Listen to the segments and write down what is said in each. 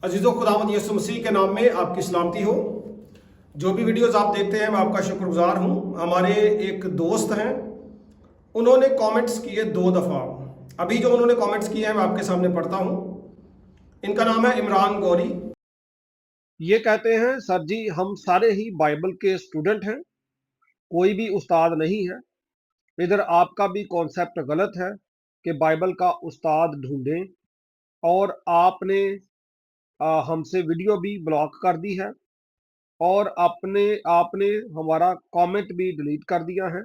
अजीज़ों, खुदावंद यीशु मसीह के नाम में आपकी सलामती हो। जो भी वीडियोस आप देखते हैं मैं आपका शुक्रगुजार हूं। हमारे एक दोस्त हैं, उन्होंने कमेंट्स किए 2 दफ़ा। अभी जो उन्होंने कमेंट्स किए हैं मैं आपके सामने पढ़ता हूं। इनका नाम है इमरान गौरी। ये कहते हैं, सर जी हम सारे ही बाइबल के स्टूडेंट हैं, कोई भी उस्ताद नहीं है। इधर आपका भी कॉन्सेप्ट गलत है कि बाइबल का उस्ताद ढूंढें, और आपने हमसे वीडियो भी ब्लॉक कर दी है, और आपने आपने हमारा कमेंट भी डिलीट कर दिया है।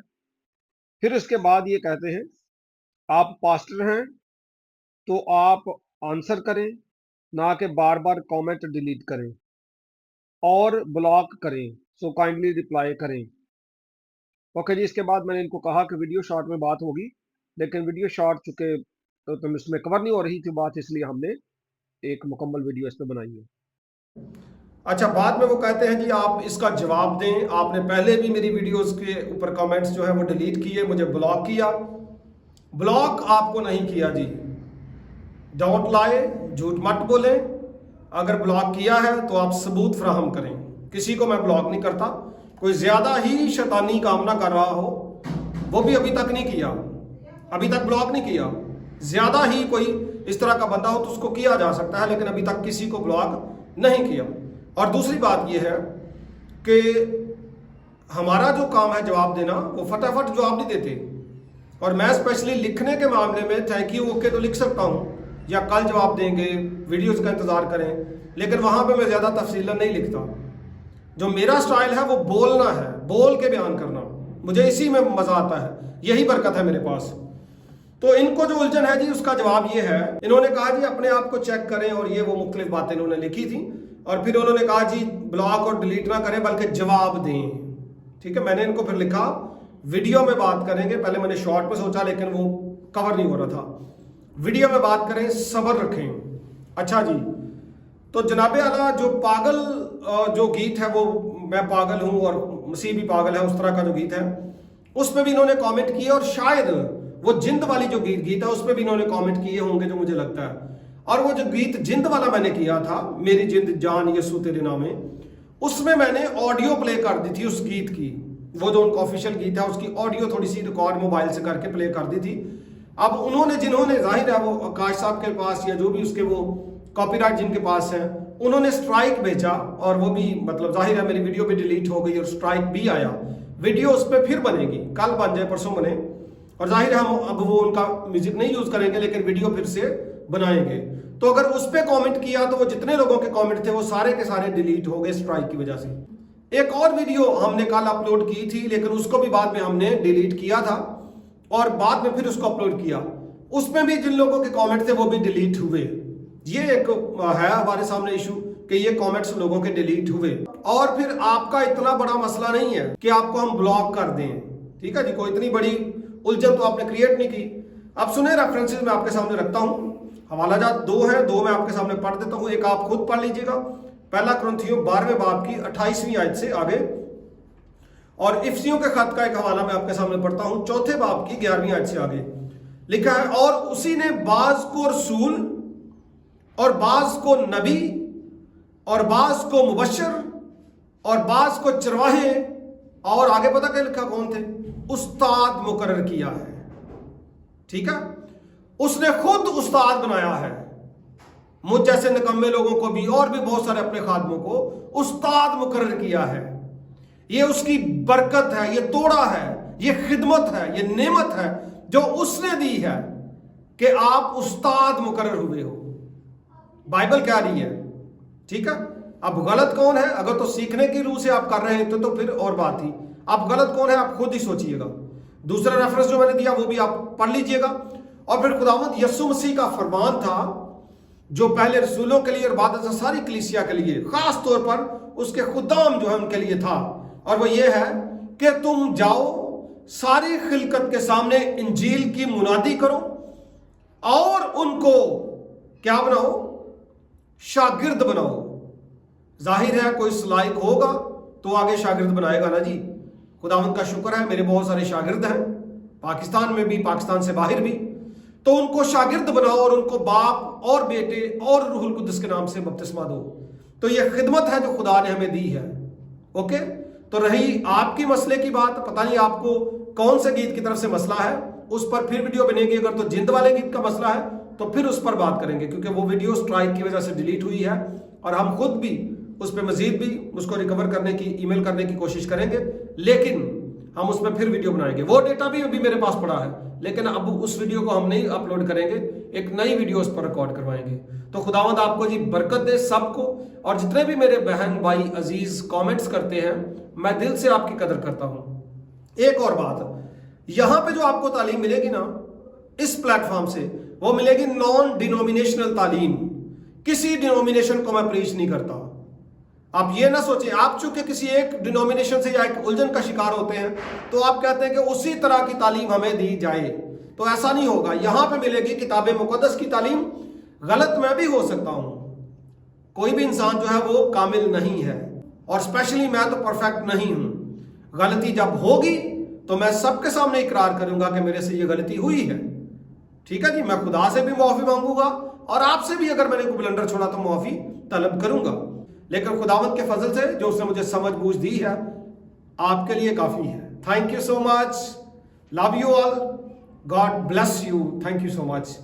फिर इसके बाद ये कहते हैं, आप पास्टर हैं तो आप आंसर करें, ना कि बार बार कमेंट डिलीट करें और ब्लॉक करें, सो काइंडली रिप्लाई करें। ओके जी। इसके बाद मैंने इनको कहा कि वीडियो शॉर्ट में बात होगी, लेकिन वीडियो शॉर्ट चूंकि तो इसमें कवर नहीं हो रही थी बात, इसलिए हमने एक मुकम्मल वीडियो इस पर बनाई है। अच्छा, बाद में वो कहते हैं जी आप इसका जवाब दें। आपने पहले भी मेरी वीडियोस के ऊपर कमेंट्स जो है वो डिलीट किए, मुझे ब्लॉक किया। ब्लॉक आपको नहीं किया जी, डोंट लाई, झूठ मत बोलें। अगर ब्लॉक किया है तो आप सबूत फराहम करें। किसी को मैं ब्लॉक नहीं करता। कोई ज़्यादा ही शैतानी काम ना कर रहा हो, वो भी अभी तक नहीं किया, अभी तक ब्लॉक नहीं किया। ज़्यादा ही कोई इस तरह का बंदा हो तो उसको किया जा सकता है, लेकिन अभी तक किसी को ब्लॉक नहीं किया। और दूसरी बात यह है कि हमारा जो काम है जवाब देना, वो फटाफट जवाब नहीं देते। और मैं स्पेशली लिखने के मामले में थैंक यू ओके तो लिख सकता हूँ, या कल जवाब देंगे, वीडियोस का इंतज़ार करें, लेकिन वहाँ पे मैं ज़्यादा तफसीलन नहीं लिखता। जो मेरा स्टाइल है वो बोलना है, बोल के बयान करना, मुझे इसी में मज़ा आता है, यही बरकत है मेरे पास। तो इनको जो उलझन है जी, उसका जवाब ये है। इन्होंने कहा जी अपने आप को चेक करें, और ये वो मुख्तलिफ बातें इन्होंने लिखी थी। और फिर उन्होंने कहा जी ब्लॉक और डिलीट ना करें बल्कि जवाब दें। ठीक है, मैंने इनको फिर लिखा वीडियो में बात करेंगे। पहले मैंने शॉर्ट में सोचा, लेकिन वो कवर नहीं हो रहा था। वीडियो में बात करें, सब्र रखें। अच्छा जी, तो जनाबे आला जो पागल जो गीत है, वो मैं पागल हूँ और मसीह भी पागल है, उस तरह का जो गीत है, उस पर भी इन्होंने कमेंट किए। और शायद वो जिंद वाली जो गीत है उस पर भी इन्होंने कमेंट किए होंगे, जो मुझे लगता है। और वो जो गीत जिंद वाला मैंने किया था, मेरी जिंद जान यसू तेरे नामे, उसमें मैंने ऑडियो प्ले कर दी थी उस गीत की। वो जो उनका ऑफिशियल गीत है उसकी ऑडियो थोड़ी सी रिकॉर्ड मोबाइल से करके प्ले कर दी थी। अब उन्होंने, जिन्होंने, जाहिर है वो आकाश साहब के पास या जो भी उसके वो कॉपीराइट जिनके पास है, उन्होंने स्ट्राइक भेजा। और वो भी मतलब जाहिर है मेरी वीडियो भी डिलीट हो गई और स्ट्राइक भी आया। वीडियो उस पर फिर बनेगी, कल बन जाए परसों बने, और जाहिर है हम अब वो उनका म्यूजिक नहीं यूज करेंगे, लेकिन वीडियो फिर से बनाएंगे। तो अगर उस पर कॉमेंट किया तो वो जितने लोगों के कॉमेंट थे वो सारे के सारे डिलीट हो गए स्ट्राइक की वजह से। एक और वीडियो हमने कल अपलोड की थी, लेकिन उसको भी बाद में हमने डिलीट किया था, और बाद में फिर उसको अपलोड किया। उसमें भी जिन लोगों के कमेंट थे वो भी डिलीट हुए। ये एक है हमारे सामने इशू कि ये कमेंट्स लोगों के डिलीट हुए। और फिर आपका इतना बड़ा मसला नहीं है कि आपको हम ब्लॉक कर दें। ठीक है जी, कोई इतनी बड़ी उलझन तो आपने क्रिएट नहीं की। अब सुने, रेफरेंसेस मैं आपके सामने रखता हूं। हवाला जात 2 है, 2 मैं आपके सामने पढ़ देता हूं, एक आप खुद पढ़ लीजिएगा। पहला कुरिन्थियों 12वें बाब की 28वीं आयत से आगे, और इफसियों के खत का एक हवाला मैं आपके सामने पढ़ता हूं, 4थे बाब की 11वीं आयत से आगे लिखा है, और उसी ने बाज को रसूल और बाज को नबी और बाज को मुबशर और बाज को चरवाहे, और आगे पता क्या लिखा कौन थे, उस्ताद मुकर्रर किया है। ठीक है, उसने खुद उस्ताद बनाया है। मुझ जैसे निकम्मे लोगों को भी और भी बहुत सारे अपने खादमों को उस्ताद मुकर्रर किया है। ये उसकी बरकत है, ये तोड़ा है, ये खिदमत है, ये नेमत है जो उसने दी है कि आप उस्ताद मुकर्रर हुए हो। बाइबल कह रही है। ठीक है, अब गलत कौन है? अगर तो सीखने की रूह से आप कर रहे थे तो फिर और बात थी। अब गलत कौन है आप खुद ही सोचिएगा। दूसरा रेफरेंस जो मैंने दिया वो भी आप पढ़ लीजिएगा। और फिर खुदावंद यीशु मसीह का फरमान था जो पहले रसूलों के लिए और बाद में सारी कलीसिया के लिए, खास तौर पर उसके खुदाम जो है उनके लिए था, और वो ये है कि तुम जाओ सारी खिलकत के सामने इंजील की मुनादी करो और उनको क्या बनाओ, शागिर्द बनाओ। जाहिर है कोई सलाइक होगा तो आगे शागिर्द बनाएगा ना जी। खुदावंद का शुक्र है मेरे बहुत सारे शागिर्द हैं, पाकिस्तान में भी, पाकिस्तान से बाहर भी। तो उनको शागिर्द बनाओ और उनको बाप और बेटे और रूहुल कुद्दस के नाम से बपतिस्मा दो। तो ये खिदमत है जो खुदा ने हमें दी है। ओके, तो रही आपकी मसले की बात, पता नहीं आपको कौन से गीत की तरफ से मसला है, उस पर फिर वीडियो बनेगी। अगर तो जिंद वाले गीत का मसला है तो फिर उस पर बात करेंगे, क्योंकि वो वीडियो स्ट्राइक की वजह से डिलीट हुई है और हम खुद भी उस पर मजीद भी उसको रिकवर करने की, ईमेल करने की कोशिश करेंगे, लेकिन हम उस पर फिर वीडियो बनाएंगे। वो डेटा भी अभी मेरे पास पड़ा है, लेकिन अब उस वीडियो को हम नहीं अपलोड करेंगे, एक नई वीडियो उस पर रिकॉर्ड करवाएंगे। तो खुदावंद आपको जी बरकत दे सबको। और जितने भी मेरे बहन भाई अजीज कमेंट्स करते हैं, मैं दिल से आपकी कदर करता हूं। एक और बात, यहां पे जो आपको तालीम मिलेगी ना इस प्लेटफॉर्म से, वो मिलेगी नॉन डिनोमिनेशनल तालीम। किसी डिनोमिनेशन को मैं प्रीच नहीं करता। आप ये ना सोचें, आप चूंकि किसी एक डिनोमिनेशन से या एक उलझन का शिकार होते हैं तो आप कहते हैं कि उसी तरह की तालीम हमें दी जाए, तो ऐसा नहीं होगा। यहां पे मिलेगी किताब मुकद्दस की तालीम। गलत मैं भी हो सकता हूं, कोई भी इंसान जो है वो कामिल नहीं है, और स्पेशली मैं तो परफेक्ट नहीं हूं। गलती जब होगी तो मैं सबके सामने इकरार करूंगा कि मेरे से ये गलती हुई है। ठीक है जी, मैं खुदा से भी माफी मांगूंगा और आपसे भी अगर मैंने कोई ब्लंडर छोड़ा तो माफी तलब करूंगा। लेकिन खुदावंत के फजल से जो उसने मुझे समझ बूझ दी है, आपके लिए काफी है। Thank you so much, love you all, God bless you, thank you so much.